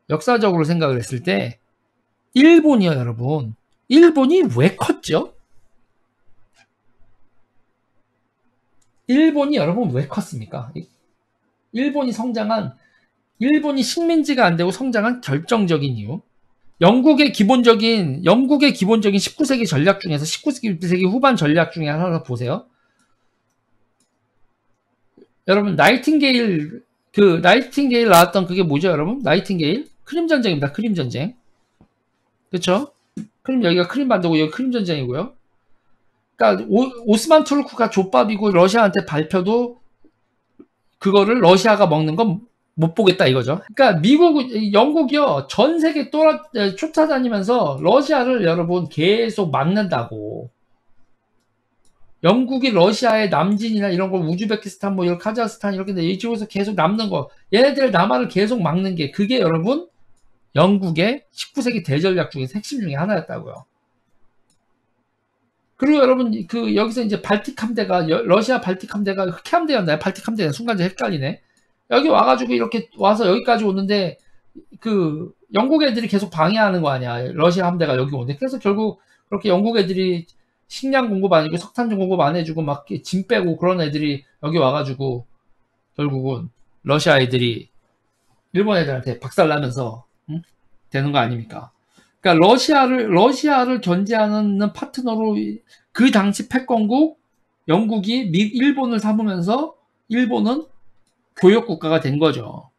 역사적으로 생각을 했을 때 일본이요, 여러분. 일본이 왜 컸죠? 일본이 여러분 왜 컸습니까? 일본이 성장한 일본이 식민지가 안 되고 성장한 결정적인 이유. 영국의 기본적인 19세기 전략 중에서 19세기 후반 전략 중에 하나 보세요. 여러분 나이팅게일 나왔던 그게 뭐죠, 여러분? 나이팅게일 크림 전쟁입니다. 크림 전쟁. 그렇죠? 여기가 크림 반도고 여기 크림 전쟁이고요. 그러니까 오스만 투르크가 족밥이고 러시아한테 밟혀도 그거를 러시아가 먹는 건 못 보겠다 이거죠. 그러니까 영국이요 전 세계 쫓아다니면서 러시아를 여러분 계속 막는다고. 영국이 러시아의 남진이나 이런 걸 우즈베키스탄 뭐 이런 카자흐스탄 이렇게 이쪽에서 계속 남는 거, 얘네들 남한을 계속 막는 게 그게 여러분 영국의 19세기 대전략 중에 핵심 중에 하나였다고요. 그리고 여러분 여기서 이제 발틱 함대가 러시아 발틱 함대가 흑해 함대였나요? 발틱 함대는 순간 헷갈리네. 여기 와가지고 이렇게 와서 여기까지 오는데 영국 애들이 계속 방해하는 거 아니야. 러시아 함대가 여기 오는데. 그래서 결국 그렇게 영국 애들이 식량 공급 안 해주고 석탄 공급 안 해주고 막 짐 빼고 그런 애들이 여기 와가지고 결국은 러시아 애들이 일본 애들한테 박살나면서 되는 거 아닙니까? 그러니까 러시아를 견제하는 파트너로 그 당시 패권국 영국이 일본을 삼으면서 일본은 교역 국가가 된 거죠.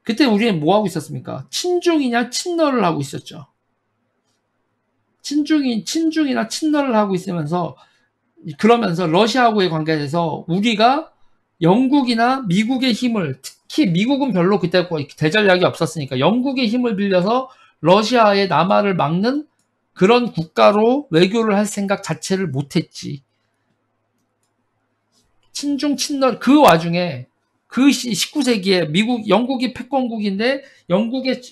그때 우리는 뭐 하고 있었습니까? 친중이냐 친러를 하고 있었죠. 친중이나 친러를 하고 있으면서 그러면서 러시아하고의 관계에서 우리가 영국이나 미국의 힘을, 특히 미국은 별로 그때 대전략이 없었으니까 영국의 힘을 빌려서 러시아의 남하를 막는 그런 국가로 외교를 할 생각 자체를 못했지. 친중 친러 그 와중에 그 19세기에 영국이 패권국인데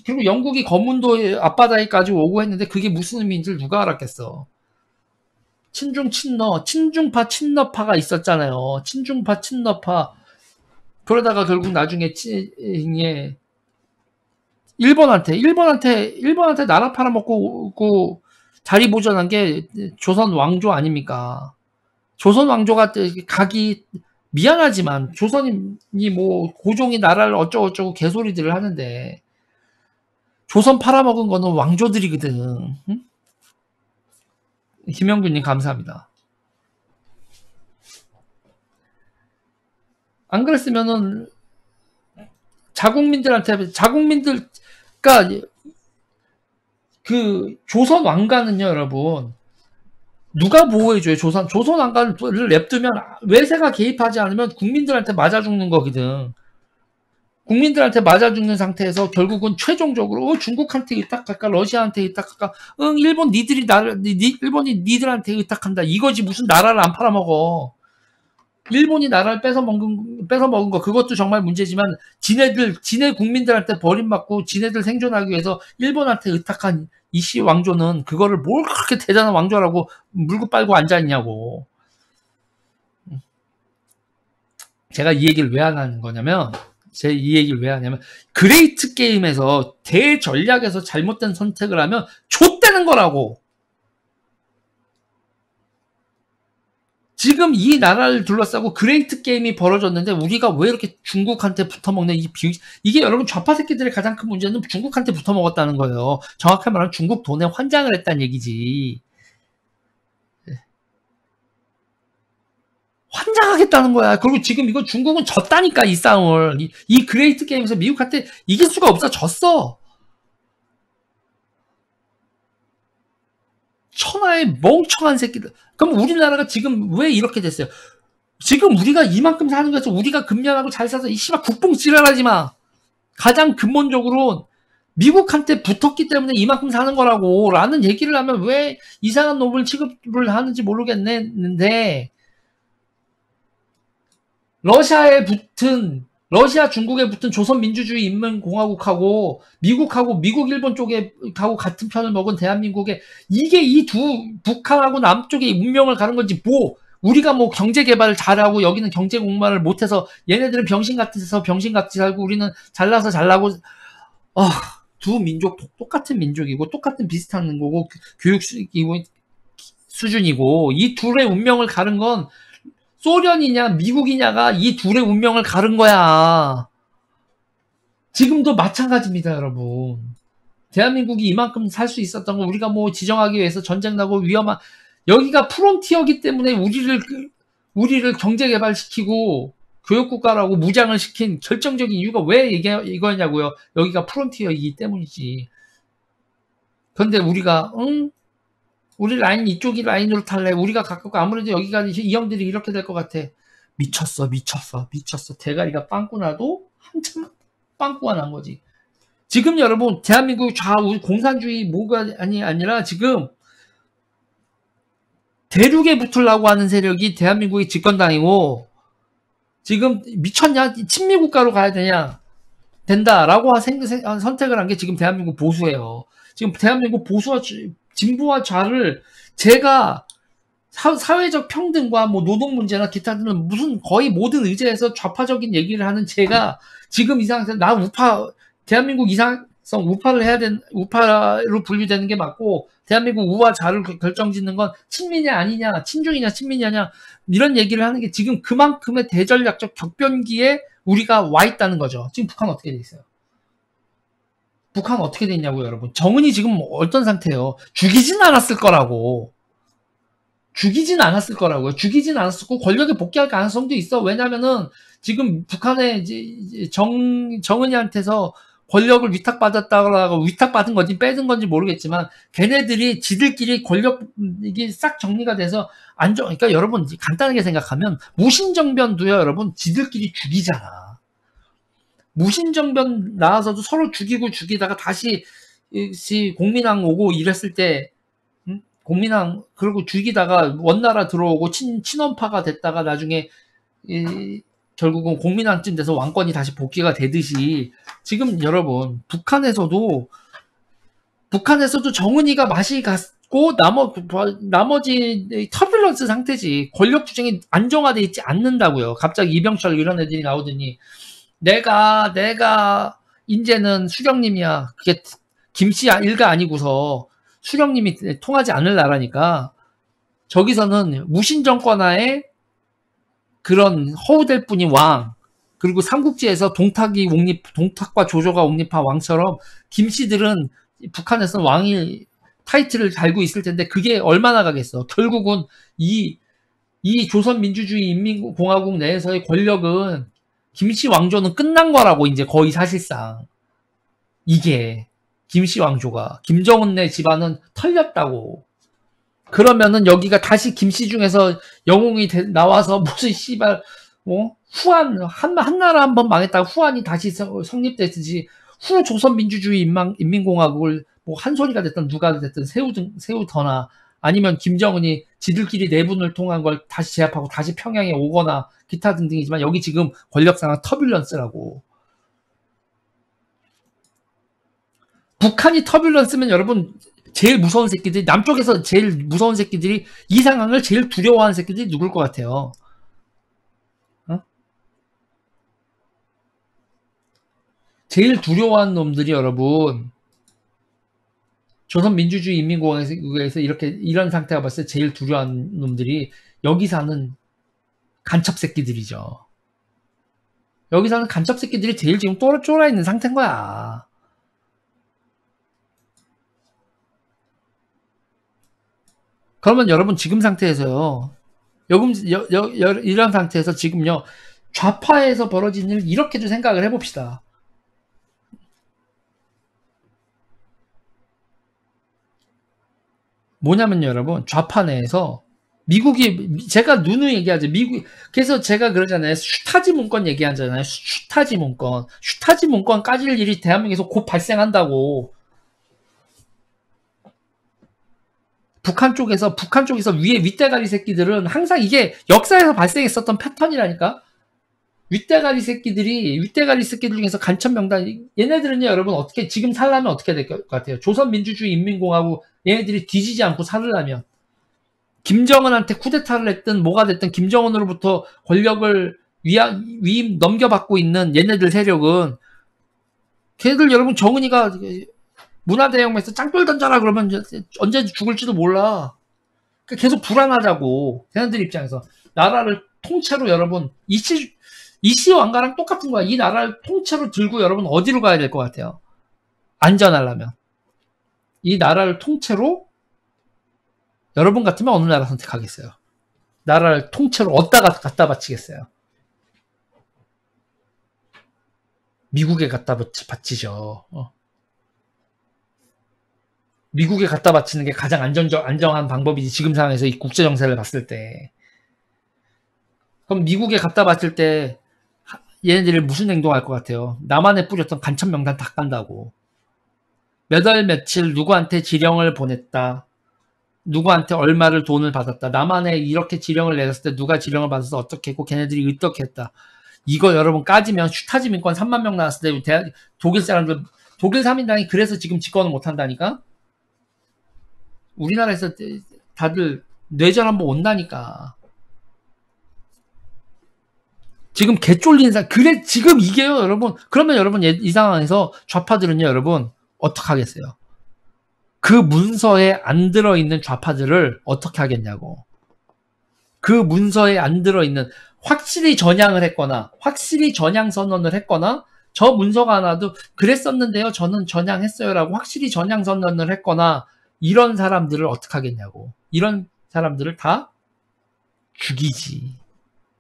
그리고 영국이 거문도 앞바다에까지 오고 했는데 그게 무슨 의미인지 누가 알았겠어. 친중 친러, 친중파 친러파가 있었잖아요. 친중파 친러파. 그러다가 결국 나중에 일본한테 나라 팔아먹고 자리 보전한 게 조선 왕조 아닙니까? 조선 왕조가 각이 미안하지만 조선이 뭐 고종이 나라를 어쩌고저쩌고 개소리들을 하는데 조선 팔아먹은 거는 왕조들이거든. 응? 김영균님 감사합니다. 안 그랬으면은 그러니까 조선 왕가는요, 여러분. 누가 보호해줘요? 조선 왕가를 냅두면 외세가 개입하지 않으면 국민들한테 맞아 죽는 거거든. 국민들한테 맞아 죽는 상태에서 결국은 최종적으로 중국한테 의탁할까 러시아한테 의탁할까 일본이 니들한테 의탁한다 이거지. 무슨 나라를 안 팔아먹어. 일본이 나라를 뺏어 먹은 거 그것도 정말 문제지만 지네 국민들한테 버림받고 지네들 생존하기 위해서 일본한테 의탁한 이씨 왕조는 그거를 뭘 그렇게 대단한 왕조라고 물고 빨고 앉아있냐고. 제가 이 얘기를 왜 하는 거냐면 그레이트 게임에서 대전략에서 잘못된 선택을 하면 좆되는 거라고. 지금 이 나라를 둘러싸고 그레이트 게임이 벌어졌는데 우리가 왜 이렇게 중국한테 붙어먹는 이게 여러분 좌파 새끼들의 가장 큰 문제는 중국한테 붙어먹었다는 거예요. 정확히 말하면 중국 돈에 환장을 했다는 얘기지. 환장하겠다는 거야. 그리고 지금 이거 중국은 졌다니까 이 싸움을. 이 그레이트 게임에서 미국한테 이길 수가 없어. 졌어. 천하의 멍청한 새끼들. 그럼 우리나라가 지금 왜 이렇게 됐어요? 지금 우리가 이만큼 사는 거에서 우리가 근면하고 잘 사서 이 씨발 국뽕 지랄하지 마. 가장 근본적으로 미국한테 붙었기 때문에 이만큼 사는 거라고 라는 얘기를 하면 왜 이상한 놈을 취급을 하는지 모르겠는데 러시아 중국에 붙은 조선민주주의 인민공화국하고 미국 일본 쪽에 하고 같은 편을 먹은 대한민국에 이게 이 두 북한하고 남쪽의 운명을 가는 건지 뭐 우리가 뭐 경제 개발을 잘하고 여기는 경제 공부를 못해서 얘네들은 병신같이 살고 우리는 잘나서 잘나고 아, 두 민족 똑같은 민족이고 똑같은 비슷한 거고 교육 수준이고 이 둘의 운명을 가른 건 소련이냐 미국이냐가 이 둘의 운명을 가른 거야. 지금도 마찬가지입니다, 여러분. 대한민국이 이만큼 살 수 있었던 거 우리가 뭐 지정하기 위해서 전쟁 나고 위험한 여기가 프론티어기 때문에 우리를 경제 개발시키고 교육국가라고 무장을 시킨 결정적인 이유가 왜 이거냐고요. 여기가 프론티어이기 때문이지. 그런데 우리가 우리 라인 이쪽이 라인으로 탈래. 우리가 가깝고 아무래도 여기가 이 형들이 이렇게 될 것 같아. 미쳤어. 대가리가 빵꾸 나도 한참 빵꾸가 난 거지. 지금 여러분 대한민국 좌우 공산주의 뭐가 아니라 지금 대륙에 붙으려고 하는 세력이 대한민국이 집권당이고 지금 미쳤냐? 친미국가로 가야 되냐? 된다라고 선택을 한 게 지금 대한민국 보수예요. 지금 대한민국 보수와 진보와 좌를 제가 사회적 평등과 뭐 노동 문제나 기타 등은 무슨 거의 모든 의제에서 좌파적인 얘기를 하는 제가 지금 이 상태에서 나 대한민국 이상성 우파를 해야 우파로 분류되는 게 맞고 대한민국 우와 좌를 결정짓는 건 친미냐 아니냐, 친중이냐 친미냐냐 이런 얘기를 하는 게 지금 그만큼의 대전략적 격변기에 우리가 와 있다는 거죠. 지금 북한 어떻게 돼 있어요? 북한 어떻게 돼 있냐고요, 여러분. 정은이 지금 어떤 상태예요? 죽이진 않았을 거라고요. 죽이진 않았었고 권력에 복귀할 가능성도 있어. 왜냐면은 지금 북한의 이제 정은이한테서 권력을 위탁받은 건지 뺏은 건지 모르겠지만 걔네들이 지들끼리 권력이 싹 정리가 돼서 그러니까 여러분 간단하게 생각하면 무신정변도요, 여러분 지들끼리 죽이잖아. 무신정변 나와서도 서로 죽이다가 다시 공민왕 오고 이랬을 때 공민왕 그리고 죽이다가 원나라 들어오고 친원파가 됐다가 나중에 결국은 공민왕쯤 돼서 왕권이 다시 복귀가 되듯이 지금 여러분 북한에서도 정은이가 맛이 갔고 나머지 터뷸런스 상태지. 권력 투쟁이 안정화돼 있지 않는다고요. 갑자기 이병철 이런 애들이 나오더니 내가 이제는 수령님이야. 그게 김씨 일가 아니고서 수령님이 통하지 않을 나라니까 저기서는 무신정권하에 그런 허우될 뿐인 왕 그리고 삼국지에서 동탁과 조조가 옹립한 왕처럼 김씨들은 북한에서는 왕이 타이틀을 달고 있을 텐데 그게 얼마나 가겠어. 결국은 이 조선민주주의 인민공화국 내에서의 권력은 김씨 왕조는 끝난 거라고 이제 거의 사실상 이게 김씨 왕조가 김정은네 집안은 털렸다고. 그러면은 여기가 다시 김씨 중에서 영웅이 나와서 무슨 씨발 후한 나라 한번 망했다가 후한이 다시 성립됐듯이 후 조선민주주의 인민공화국을 뭐 한 소리가 됐든 누가 됐든 세우거나 아니면 김정은이 지들끼리 내분을 통한 걸 다시 제압하고 다시 평양에 오거나 기타 등등이지만 여기 지금 권력상황 터뷸런스라고. 북한이 터뷸런스면 여러분 제일 무서운 새끼들이 남쪽에서 제일 무서운 새끼들이 이 상황을 제일 두려워하는 새끼들이 누굴 것 같아요? 제일 두려워하는 놈들이 여러분 조선민주주의 인민공화국에서 이런 상태가 봤을 때 제일 두려워하는 놈들이 여기 사는 간첩 새끼들이죠. 여기 사는 간첩 새끼들이 제일 지금 쫄아 있는 상태인 거야. 그러면 여러분 지금 상태에서요. 이런 상태에서 지금요. 좌파에서 벌어진 일 이렇게도 생각을 해봅시다. 뭐냐면 여러분 좌파 내에서 미국이 제가 누누이 얘기하죠. 그래서 제가 그러잖아요. 슈타지 문건 얘기하잖아요. 슈타지 문건 까질 일이 대한민국에서 곧 발생한다고. 북한 쪽에서 위에 윗대가리 새끼들은 항상 이게 역사에서 발생했었던 패턴이라니까. 윗대가리 새끼들 중에서 간첩 명단 얘네들은요 여러분 어떻게 지금 살려면 어떻게 될 것 같아요? 조선민주주의 인민공화국 얘네들이 뒤지지 않고 살려면 김정은한테 쿠데타를 했든 뭐가 됐든 김정은으로부터 권력을 위임 넘겨받고 있는 얘네들 세력은 걔들 여러분 정은이가 문화대혁명에서 짱돌 던져라 그러면 언제 죽을지도 몰라. 그러니까 계속 불안하자고. 걔네들 입장에서. 나라를 통째로 여러분 이씨 왕가랑 똑같은 거야. 이 나라를 통째로 들고 여러분 어디로 가야 될 것 같아요? 안전하려면. 이 나라를 통째로 여러분 같으면 어느 나라 선택하겠어요? 나라를 통째로 어디다가 갖다 바치겠어요? 미국에 갖다 바치죠. 미국에 갖다 바치는 게 가장 안정한 방법이지. 지금 상황에서 이 국제 정세를 봤을 때. 그럼 미국에 갖다 바칠 때 얘네들이 무슨 행동할 것 같아요? 남한에 뿌렸던 간첩 명단 다 깐다고. 몇 월 며칠 누구한테 지령을 보냈다. 누구한테 얼마를 돈을 받았다. 남한에 이렇게 지령을 내렸을 때 누가 지령을 받아서 어떻게 했고 걔네들이 어떻게 했다. 이거 여러분 까지면 슈타지 민권 3만 명 나왔을 때 독일 사람들, 독일 3인당이 그래서 지금 집권을 못한다니까? 우리나라에서 다들 뇌절 한번 온다니까. 지금 개쫄린 사람, 그래, 지금 이게요, 여러분. 그러면 여러분, 이 상황에서 좌파들은요, 여러분, 어떡하겠어요? 그 문서에 안 들어있는 좌파들을 어떻게 하겠냐고. 그 문서에 안 들어있는, 확실히 전향을 했거나, 확실히 전향 선언을 했거나, 저 문서가 하나도 그랬었는데요, 저는 전향했어요라고 확실히 전향 선언을 했거나, 이런 사람들을 어떻게 하겠냐고. 이런 사람들을 다 죽이지.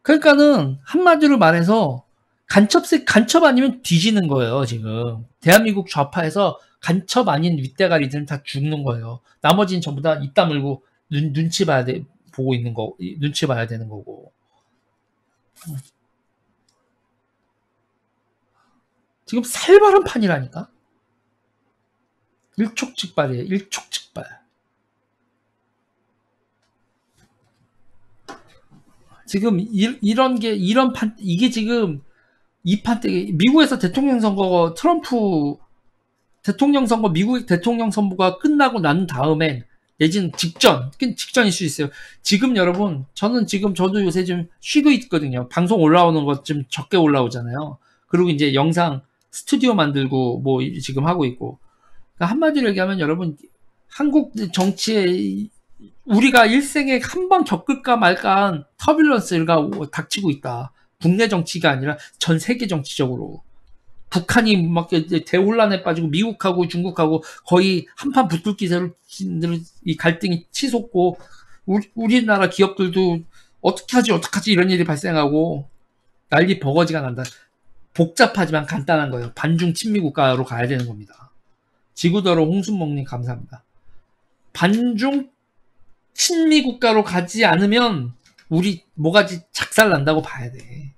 그러니까는 한마디로 말해서 간첩 아니면 뒤지는 거예요. 지금 대한민국 좌파에서 간첩 아닌 윗대가리들은 다 죽는 거예요. 나머지는 전부 다 입 다물고 눈치 봐야 돼, 보고 있는 거, 눈치 봐야 되는 거고. 지금 살벌한 판이라니까. 일촉즉발이에요. 일촉즉발. 지금 이런 판, 이게 지금 이 판 때 미국에서 대통령 선거, 트럼프 대통령 선거, 미국 대통령 선거가 끝나고 난 다음에 내지는 직전일 수 있어요. 지금 여러분, 저도 요새 좀 쉬고 있거든요. 방송 올라오는 것 좀 적게 올라오잖아요. 그리고 이제 영상 스튜디오 만들고 뭐 지금 하고 있고. 그러니까 한마디로 얘기하면 여러분, 한국 정치에 우리가 일생에 한 번 겪을까 말까한 터뷸런스가 닥치고 있다. 국내 정치가 아니라 전 세계 정치적으로. 북한이 막 대혼란에 빠지고 미국하고 중국하고 거의 한판 붙을 기세로 이 갈등이 치솟고 우리나라 기업들도 어떻게 하지 이런 일이 발생하고 난리 버거지가 난다. 복잡하지만 간단한 거예요. 반중 친미 국가로 가야 되는 겁니다. 지구더러 홍순목님 감사합니다. 반중 친미 국가로 가지 않으면 우리 뭐가지 작살 난다고 봐야 돼.